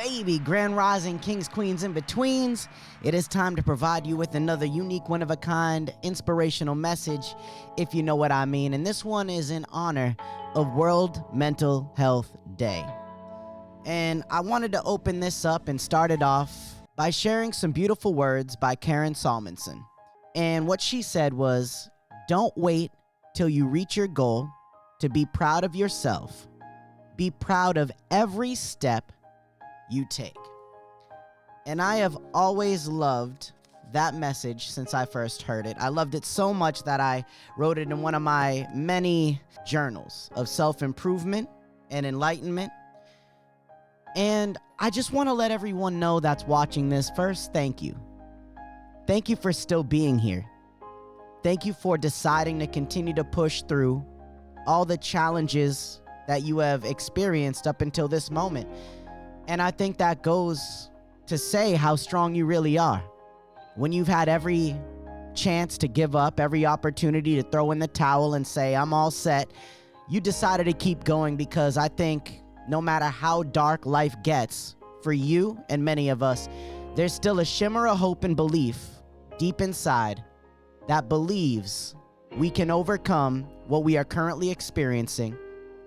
baby, Grand Rising Kings, Queens, in betweens. It is time to provide you with another unique, one-of-a-kind, inspirational message, if you know what I mean. And this one is in honor of World Mental Health Day. And I wanted to open this up and start it off by sharing some beautiful words by Karen Salmonson. And what she said was, don't wait till you reach your goal to be proud of yourself. Be proud of every step you take. And I have always loved that message since I first heard it. I loved it so much that I wrote it in one of my many journals of self-improvement and enlightenment. And I just want to let everyone know that's watching this, first, thank you. Thank you for still being here. Thank you for deciding to continue to push through all the challenges that you have experienced up until this moment. And I think that goes to say how strong you really are. When you've had every chance to give up, every opportunity to throw in the towel and say, I'm all set, you decided to keep going, because I think no matter how dark life gets for you and many of us, there's still a shimmer of hope and belief deep inside that believes we can overcome what we are currently experiencing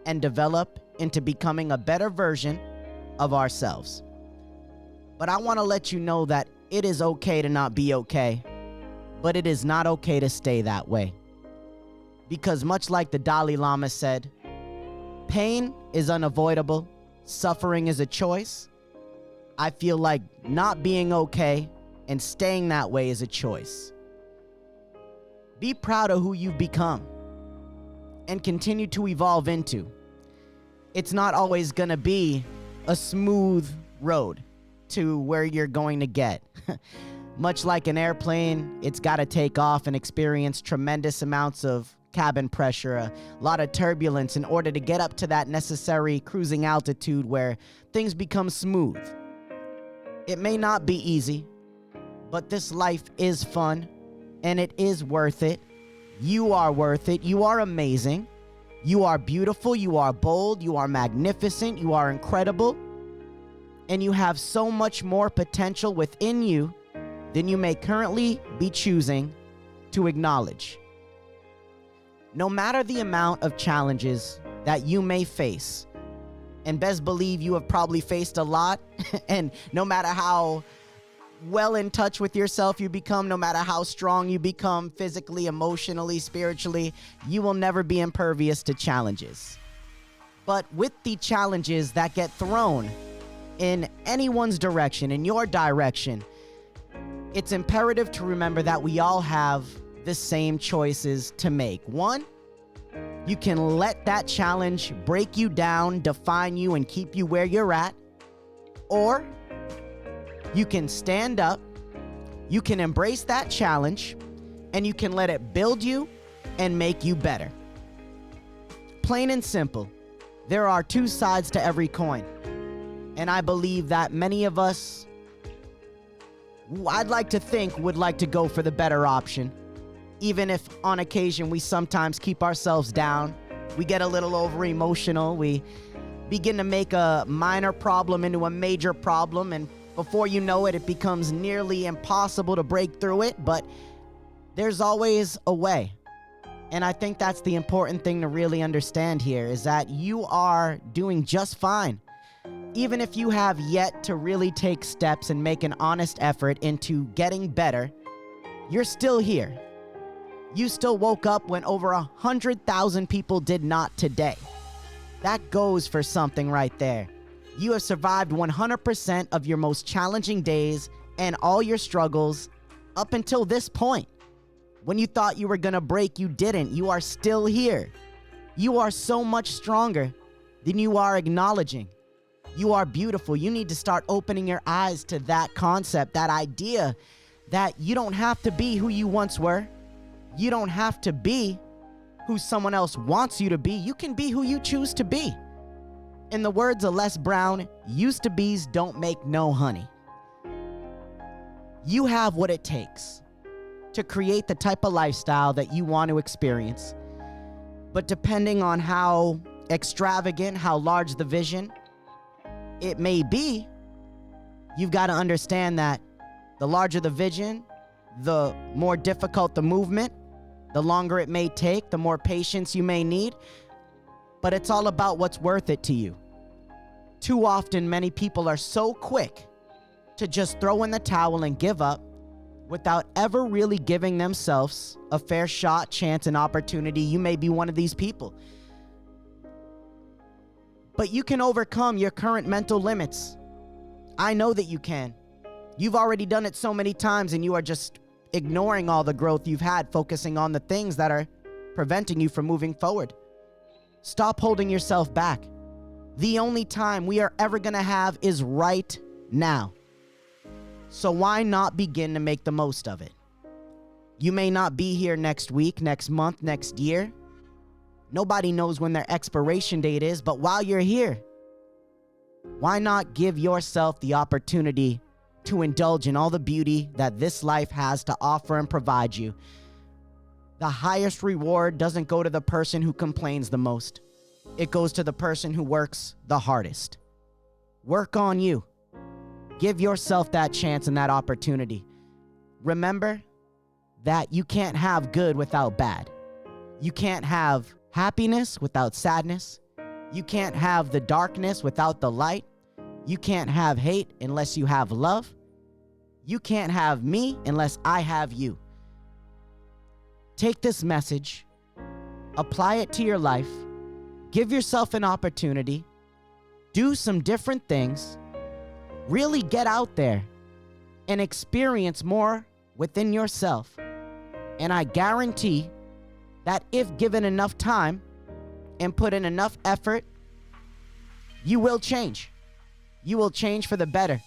and develop into becoming a better version of ourselves. But I want to let you know that it is okay to not be okay, but it is not okay to stay that way. Because much like the Dalai Lama said, pain is unavoidable, suffering is a choice. I feel like not being okay and staying that way is a choice. Be proud of who you've become and continue to evolve into. It's not always going to be a smooth road to where you're going to get. Much like an airplane, it's got to take off and experience tremendous amounts of cabin pressure, a lot of turbulence in order to get up to that necessary cruising altitude where things become smooth. It may not be easy, but this life is fun and it is worth it. You are worth it. You are amazing. You are beautiful. You are bold. You are magnificent. You are incredible. And you have so much more potential within you than you may currently be choosing to acknowledge. No matter the amount of challenges that you may face, and best believe you have probably faced a lot, and no matter how well in touch with yourself you become, no matter how strong you become physically, emotionally, spiritually, you will never be impervious to challenges. But with the challenges that get thrown in anyone's direction, in your direction, it's imperative to remember that we all have the same choices to make. One, you can let that challenge break you down, define you, and keep you where you're at. Or you can stand up, you can embrace that challenge, and you can let it build you and make you better. Plain and simple, there are two sides to every coin. And I believe that many of us, I'd like to think, would like to go for the better option. Even if on occasion we sometimes keep ourselves down, we get a little over emotional, we begin to make a minor problem into a major problem, and before you know it, it becomes nearly impossible to break through it, but there's always a way. And I think that's the important thing to really understand here, is that you are doing just fine. Even if you have yet to really take steps and make an honest effort into getting better, you're still here. You still woke up when over 100,000 people did not today. That goes for something right there. You have survived 100% of your most challenging days and all your struggles up until this point. When you thought you were gonna break, you didn't. You are still here. You are so much stronger than you are acknowledging. You are beautiful. You need to start opening your eyes to that concept, that idea that you don't have to be who you once were. You don't have to be who someone else wants you to be. You can be who you choose to be. In the words of Les Brown, used to be's don't make no honey. You have what it takes to create the type of lifestyle that you want to experience. But depending on how extravagant, how large the vision, it may be, You've got to understand that the larger the vision, the more difficult the movement, the longer it may take, the more patience you may need, but it's all about what's worth it to you. Too often, many people are so quick to just throw in the towel and give up without ever really giving themselves a fair shot, chance, and opportunity. You may be one of these people. But you can overcome your current mental limits. I know that you can. You've already done it so many times, and you are just ignoring all the growth you've had, focusing on the things that are preventing you from moving forward. Stop holding yourself back. The only time we are ever going to have is right now. So why not begin to make the most of it? You may not be here next week, next month, next year. Nobody knows when their expiration date is, but while you're here, why not give yourself the opportunity to indulge in all the beauty that this life has to offer and provide you? The highest reward doesn't go to the person who complains the most. It goes to the person who works the hardest. Work on you. Give yourself that chance and that opportunity. Remember that you can't have good without bad. You can't have happiness without sadness. You can't have the darkness without the light. You can't have hate unless you have love. You can't have me unless I have you. Take this message, apply it to your life, give yourself an opportunity, do some different things, really get out there and experience more within yourself. And I guarantee that if given enough time and put in enough effort, you will change. You will change for the better.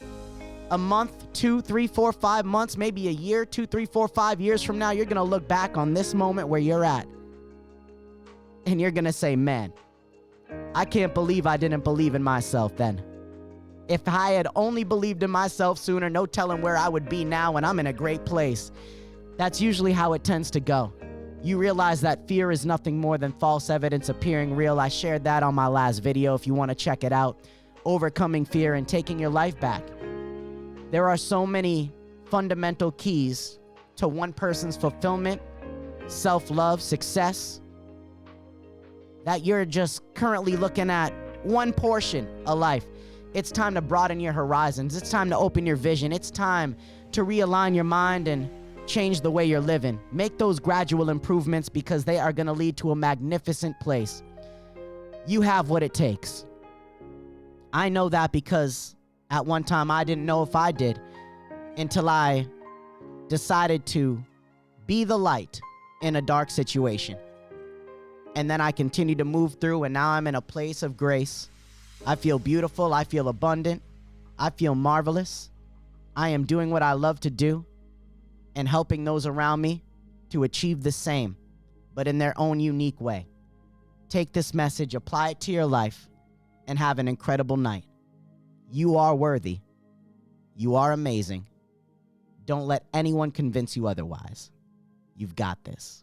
A month, 2, 3, 4, 5 months, maybe a year, 2, 3, 4, 5 years from now, you're going to look back on this moment where you're at. And you're going to say, man, I can't believe I didn't believe in myself then. If I had only believed in myself sooner, no telling where I would be now, and I'm in a great place. That's usually how it tends to go. You realize that fear is nothing more than false evidence appearing real. I shared that on my last video if you want to check it out. Overcoming fear and taking your life back. There are so many fundamental keys to one person's fulfillment, self-love, success, that you're just currently looking at one portion of life. It's time to broaden your horizons. It's time to open your vision. It's time to realign your mind and change the way you're living. Make those gradual improvements because they are going to lead to a magnificent place. You have what it takes. I know that because at one time I didn't know if I did until I decided to be the light in a dark situation. And then I continued to move through, and now I'm in a place of grace. I feel beautiful. I feel abundant. I feel marvelous. I am doing what I love to do and helping those around me to achieve the same, but in their own unique way. Take this message, apply it to your life, and have an incredible night. You are worthy. You are amazing. Don't let anyone convince you otherwise. You've got this.